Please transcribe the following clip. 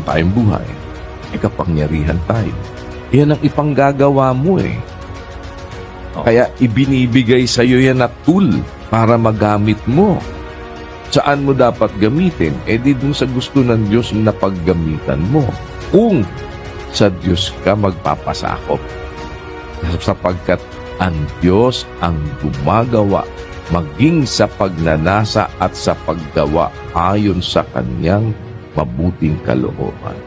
tayong buhay. May kapangyarihan tayo. Yan ang ipanggagawa mo eh. Kaya ibinibigay sa iyo yan na tool para magamit mo. Saan mo dapat gamitin? Eh di dun sa gusto ng Diyos na paggamitan mo. Kung sa Diyos ka magpapasakop. Sapagkat ang Diyos ang gumagawa maging sa pagnanasa at sa paggawa ayon sa kanyang mabuting kalooban.